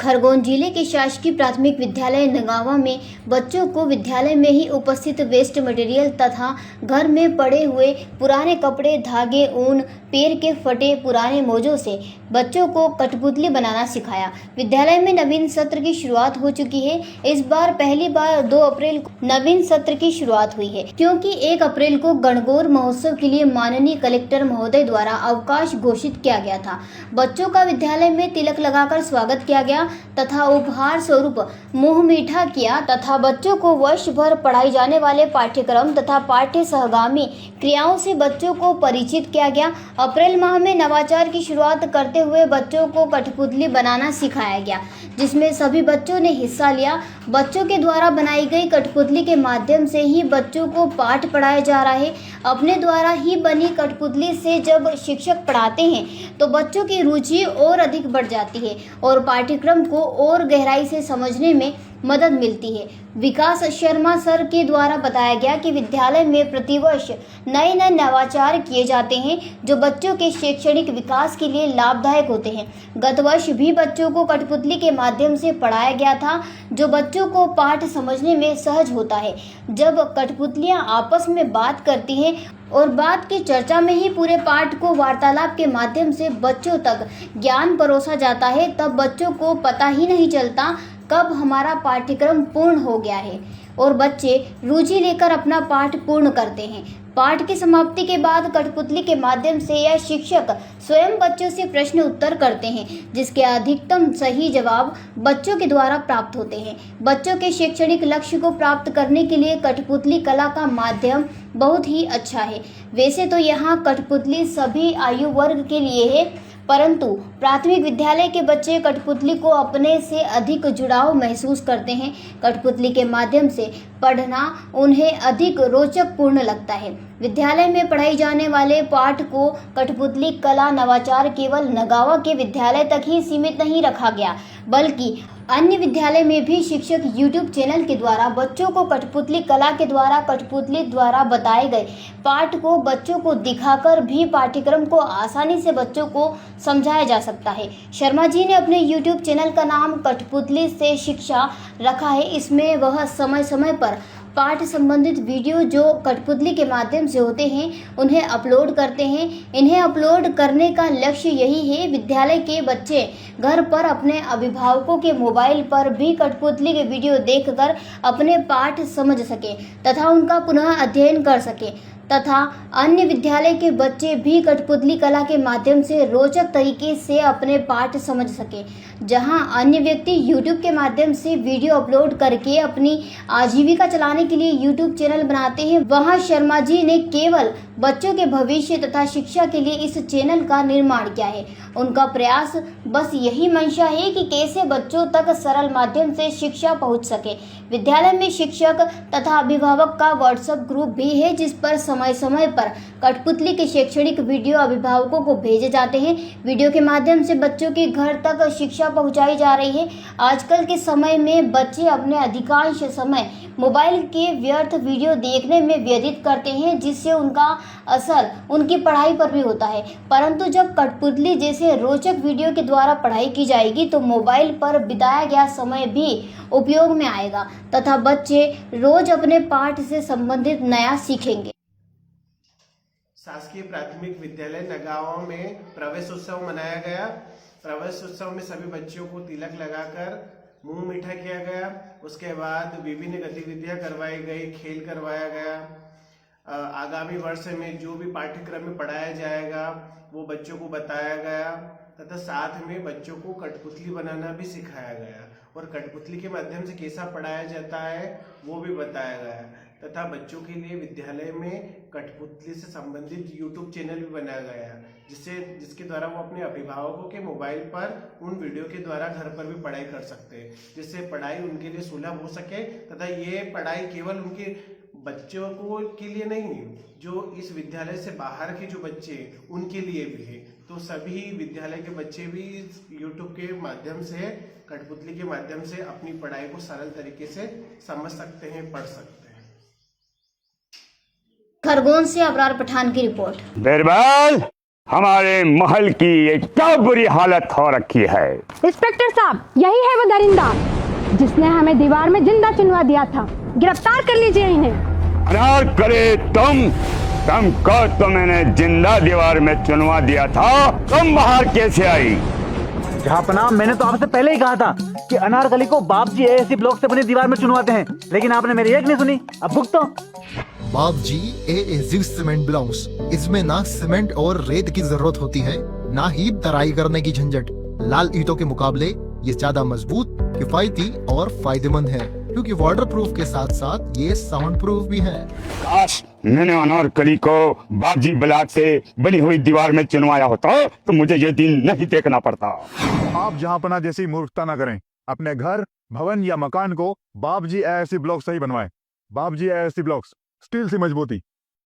खरगोन जिले के शासकीय प्राथमिक विद्यालय नगावा में बच्चों को विद्यालय में ही उपस्थित वेस्ट मटेरियल तथा घर में पड़े हुए पुराने कपड़े, धागे, ऊन, पेड़ के फटे पुराने मोजों से बच्चों को कठपुतली बनाना सिखाया। विद्यालय में नवीन सत्र की शुरुआत हो चुकी है। इस बार पहली बार 2 अप्रैल को नवीन सत्र की शुरुआत हुई है, क्योंकि 1 अप्रैल को गणगौर महोत्सव के लिए माननीय कलेक्टर महोदय द्वारा अवकाश घोषित किया गया था। बच्चों का विद्यालय में तिलक लगाकर स्वागत किया गया तथा उपहार स्वरूप मुंह मीठा किया तथा बच्चों को वर्ष भर पढ़ाई जाने वाले पाठ्यक्रम तथा पाठ्य सहगामी क्रियाओं से बच्चों को परिचित किया गया। अप्रैल माह में नवाचार की शुरुआत करते हुए बच्चों को कठपुतली बनाना सिखाया गया, जिसमें सभी बच्चों ने हिस्सा लिया। बच्चों के द्वारा बनाई गई कठपुतली के माध्यम से ही बच्चों को पाठ पढ़ाया जा रहा है। अपने द्वारा ही बनी कठपुतली से जब शिक्षक पढ़ाते हैं तो बच्चों की रुचि और अधिक बढ़ जाती है और पाठ्यक्रम को और गहराई से समझने में मदद मिलती है। विकास शर्मा सर के द्वारा बताया गया कि विद्यालय में प्रतिवर्ष नए नवाचार किए जाते हैं जो बच्चों के शैक्षणिक विकास के लिए लाभदायक होते हैं। गत वर्ष भी बच्चों को कठपुतली के माध्यम से पढ़ाया गया था, जो बच्चों को पाठ समझने में सहज होता है। जब कठपुतलियां आपस में बात करती हैं और बात की चर्चा में ही पूरे पाठ को वार्तालाप के माध्यम से बच्चों तक ज्ञान परोसा जाता है, तब बच्चों को पता ही नहीं चलता कब हमारा पाठ्यक्रम पूर्ण हो गया है और बच्चे रुचि लेकर अपना पाठ पूर्ण करते हैं। पाठ की समाप्ति के बाद कठपुतली के माध्यम से यह शिक्षक स्वयं बच्चों से प्रश्न उत्तर करते हैं, जिसके अधिकतम सही जवाब बच्चों के द्वारा प्राप्त होते हैं। बच्चों के शैक्षणिक लक्ष्य को प्राप्त करने के लिए कठपुतली कला का माध्यम बहुत ही अच्छा है। वैसे तो यहाँ कठपुतली सभी आयु वर्ग के लिए है, परंतु प्राथमिक विद्यालय के बच्चे कठपुतली को अपने से अधिक जुड़ाव महसूस करते हैं। कठपुतली के माध्यम से पढ़ना उन्हें अधिक रोचक पूर्ण लगता है। विद्यालय में पढ़ाई जाने वाले पाठ को कठपुतली कला नवाचार केवल नगावा के विद्यालय तक ही सीमित नहीं रखा गया, बल्कि अन्य विद्यालय में भी शिक्षक YouTube चैनल के द्वारा बच्चों को कठपुतली कला के द्वारा कठपुतली द्वारा बताए गए पाठ को बच्चों को दिखाकर भी पाठ्यक्रम को आसानी से बच्चों को समझाया जा सकता है। शर्मा जी ने अपने YouTube चैनल का नाम कठपुतली से शिक्षा रखा है। इसमें वह समय समय पर पाठ संबंधित वीडियो जो कठपुतली के माध्यम से होते हैं उन्हें अपलोड करते हैं। इन्हें अपलोड करने का लक्ष्य यही है, विद्यालय के बच्चे घर पर अपने अभिभावकों के मोबाइल पर भी कठपुतली के वीडियो देखकर अपने पाठ समझ सके तथा उनका पुनः अध्ययन कर सके तथा अन्य विद्यालय के बच्चे भी कठपुतली कला के माध्यम से रोचक तरीके से अपने पाठ समझ सके। जहां अन्य व्यक्ति YouTube के माध्यम से वीडियो अपलोड करके अपनी आजीविका चलाने के लिए YouTube चैनल बनाते हैं, वहां शर्मा जी ने केवल बच्चों के भविष्य तथा शिक्षा के लिए इस चैनल का निर्माण किया है। उनका प्रयास बस यही मंशा है कि कैसे बच्चों तक सरल माध्यम से शिक्षा पहुंच सके। विद्यालय में शिक्षक तथा अभिभावक का WhatsApp ग्रुप भी है, जिस पर समय समय पर कठपुतली के शैक्षणिक वीडियो अभिभावकों को भेजे जाते हैं। वीडियो के माध्यम से बच्चों के घर तक शिक्षा पहुंचाई जा रही है। आजकल के समय में बच्चे अपने अधिकांश समय मोबाइल के व्यर्थ वीडियो देखने में व्यतीत करते हैं, जिससे उनका असर उनकी पढ़ाई पर भी होता है। परंतु जब कठपुतली जैसे रोचक वीडियो के द्वारा पढ़ाई की जाएगी तो मोबाइल पर बिताया गया समय भी उपयोग में आएगा तथा बच्चे रोज अपने पाठ से संबंधित नया सीखेंगे। शासकीय प्राथमिक विद्यालय नगावा में प्रवेश उत्सव मनाया गया। प्रवेश उत्सव में सभी बच्चों को तिलक लगाकर मुंह मीठा किया गया। उसके बाद विभिन्न गतिविधियां करवाई गई, खेल करवाया गया। आगामी वर्ष में जो भी पाठ्यक्रम में पढ़ाया जाएगा वो बच्चों को बताया गया तथा साथ में बच्चों को कठपुतली बनाना भी सिखाया गया और कठपुतली के माध्यम से कैसा पढ़ाया जाता है वो भी बताया गया तथा बच्चों के लिए विद्यालय में कठपुतली से संबंधित YouTube चैनल भी बनाया गया, जिसके द्वारा वो अपने अभिभावकों के मोबाइल पर उन वीडियो के द्वारा घर पर भी पढ़ाई कर सकते हैं, जिससे पढ़ाई उनके लिए सुलभ हो सके तथा ये पढ़ाई केवल उनके बच्चों को के लिए नहीं, जो इस विद्यालय से बाहर के जो बच्चे उनके लिए भी है। तो सभी विद्यालय के बच्चे भी YouTube के माध्यम से, कठपुतली के माध्यम से अपनी पढ़ाई को सरल तरीके से समझ सकते हैं, पढ़ सकते हैं। खरगोन से अबरार पठान की रिपोर्ट। बिरबल। हमारे महल की ये क्या बुरी हालत हो रखी है। इंस्पेक्टर साहब, यही है वो दरिंदा जिसने हमें दीवार में जिंदा चुनवा दिया था। गिरफ्तार कर लीजिए इन्हें। अनार करे तुमको तो मैंने जिंदा दीवार में चुनवा दिया था, तुम बाहर कैसे आई? जहापनाह, मैंने तो आपसे पहले ही कहा था कि अनारकली को बाप जी एएससी ब्लॉक से बनी दीवार में चुनवाते हैं, लेकिन आपने मेरी एक नहीं सुनी। अब भुगतो। बाप जी एएससी सीमेंट ब्लॉक्स, इसमें ना सीमेंट और रेत की जरूरत होती है, ना ही तराई करने की झंझट। लाल ईंटों के मुकाबले ये ज्यादा मजबूत, किफायती और फायदेमंद है, क्योंकि वाटर प्रूफ के साथ साथ ये साउंड प्रूफ भी है। काश मैंने अनारकली को बाजी ब्लॉक से बनी हुई दीवार में चुनवाया होता तो मुझे ये दिन नहीं देखना पड़ता। आप जहांपना जैसी मूर्खता न करें। अपने घर, भवन या मकान को बाप जी एएससी ब्लॉक से ही बनवाएं। बाप जी एएससी ब्लॉक्स, स्टील से मजबूती।